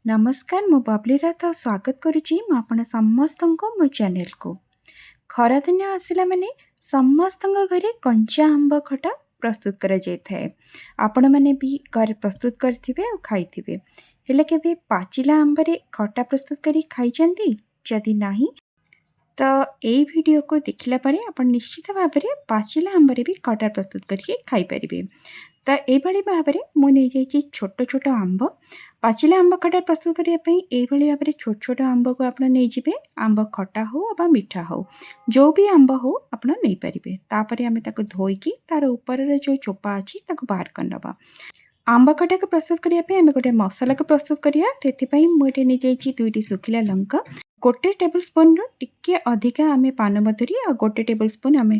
नमस्कार मु बबली राथ स्वागत करुच्ची आपण समस्त मो चैनल को खरा दिन आसला माने समस्त घरे कंचा आंब खटा प्रस्तुत करा जाय थाए। आपण माने भी घर प्रस्तुत करथिबे और खाइथिबे हेले केबे पाचिला आंबरे खटा प्रस्तुत करी खाइ चंती जदि नाही तो एई वीडियो को देखिला परे आपण निश्चित भाव में पाचिला आंबरे भी खटा प्रस्तुत करके खाई परिबे। तो एभली भाव में मु नहीं जाइए छोट छोट आंब पाचिला आंब खटा प्रस्तुत करने भाव में छोट छोट आंब को आप नहीं आंब खटा हो बा मिठा हो जो भी आंब हो आप नहीं पारे। तापर आम धोईकी तार ऊपर जो चोपा अच्छी बाहर कर नवा। आंब खटा को प्रस्तुत करने आम गोटे मसला को प्रस्तुत करिया से मुझे नहीं जाइए 2टी सुखिला लंका गोटे टेबल स्पून टिके अधिका आम पान मधुरी और गोटे टेबल स्पून आम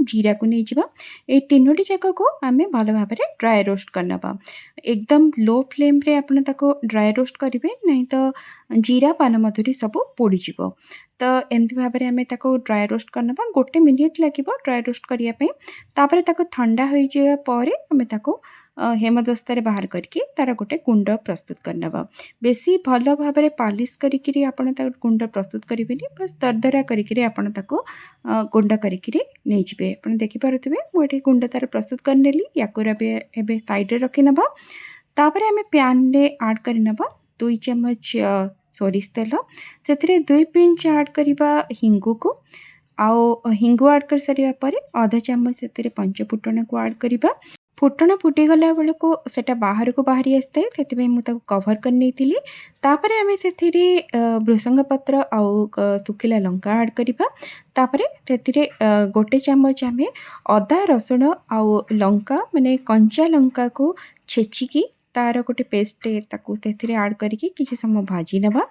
जीरा को नहीं जावा। ये तीनोटी जाक को आम भल भाव में ड्राई रोस्ट करनवा। एकदम लो फ्लेम रे आपन ताको ड्राई रोस्ट करेंगे नहीं तो जीरा पान मधुरी सब पोड़ी तो एमती भाव में आम ताको ड्राई रोस्ट करनवा। गोटे मिनिट लगे ड्राई रोस्ट करने तापर ताको ठंडा हो जाए आम ताको हेमदस्तार बाहर करके तार गोटे गुंड प्रस्तुत करनवा। बेसी भल भाव में पालिश करी आपन गुंड प्रस्तुत करेंगे बस दरदरा करी आपन ताको गुंड करी नहीं जाए। आप देखिपे मुझे गुंड तार प्रस्तुत करनेली या एबे साइड रे रखी नबा। तापर आम पैन रे ऐड कर नबा 2 चम्मच सोरिष तेल से 2 पिंच ऐड करवा हिंगु को आउ हिंगु ऐड कर सारिया परे आधा चम्मच से पंचफुटण को ऐड करवा। फुटण फुटीगला बेल को सेटा बाहर को बाहरी आसता है से मुझे कभर कर नहीं थी। तापर आम से भृसंग पत्र आउ सुखिला लंका ऐड करवा। तापर से गोटे चम्मच आम अदा रसुण आउ लंका माने कंचा लंका को छेचिकी तार गोटे पेस्ट से ऐड करके किसी समय भाजी नवा।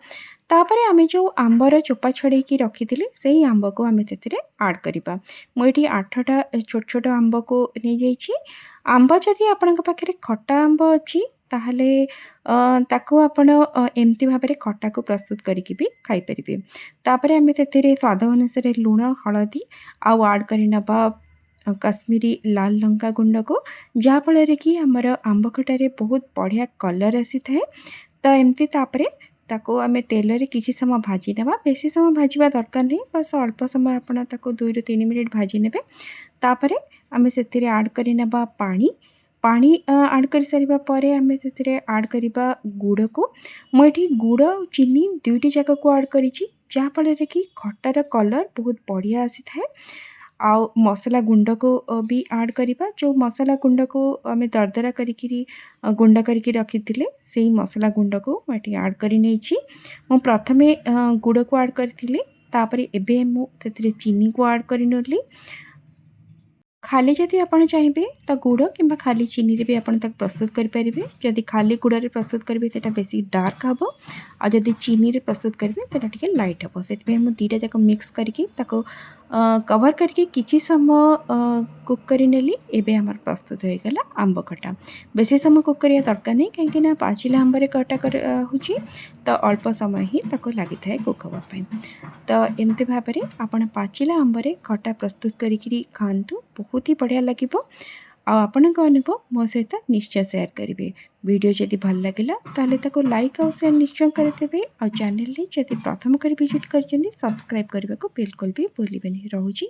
तापर आम जो आंबर चोपा छड़े रखी से ही आंब को आम से ऐड करवा। मुझे 8टा छोट छोट आंब को नहीं जाइए। आंब जदि आपण पाखे खटा आंब अच्छी ताहले ताको आपण एमती भाव में खटा को प्रस्तुत करके भी खाई परिबे। तापर आम से स्वाद अनुसार लुण हलदी आउ ऐड कर नवा कश्मीरी लाल लंका गुंड को जहाँफल कि आमर आंब खटारे बहुत बढ़िया कलर आसी थाए। तो एमती तापरे ताको आम तेल रे किसी समय भाजी नवा। बेसी समय भाजवा दरकार नहीं बस अल्प समय आपन ताको 2 ରୁ 3 मिनिट भाजी नेबे। तापरे आम से ऐड कर नवा पानी पानी ऐड कर सारिबा परे आम से ऐड करवा गुड़ को मुझे गुड़ और चीनी 2टी जाक को ऐड करिछि जहाँफल कि खटार कलर बहुत बढ़िया आसी थाए। आउ मसला गुंड को भी ऐड करवा जो मसला गुंड को आम दरदरा करी गुंड करके रखी से ही मसला गुंड को मुझे ऐड कर नहीं। प्रथमे गुड़ को ऐड करी तापर एबे मुझे चीनी को ऐड कर खाली जदि आप चाहिए तो गुड़ कि खाली चीनी रे भी आप प्रस्तुत करेंगे। जदि खाली गुड़ रे प्रस्तुत करेंगे से बेसी डार्क हम और जदि चीनी रे प्रस्तुत करेंगे से लाइट हम से 2टा जाक मिक्स करके कवर करके किसी समय कुक करेली। एबे हमार प्रस्तुत हो गला आंब खटा। बेसी समय कुक करिया दरकार नहीं कहीं पाचिला आंबरे खटा कर होची तो अल्प समय ही ताको लगी थाए कुक होगा। तो एमती भाव में आपण पाचिला आंबरे खटा प्रस्तुत करी खातु बहुत ही बढ़िया लगे। आपण अनुभव मो सहित निश्चय शेयर करेंगे। वीडियो जदि भल लगे ताले ताको लाइक और शेयर निश्चय करदेवे और चैनल जदि प्रथम कर विजिट कर सब्सक्राइब करने को बिल्कुल भी भूलिए। रहुची।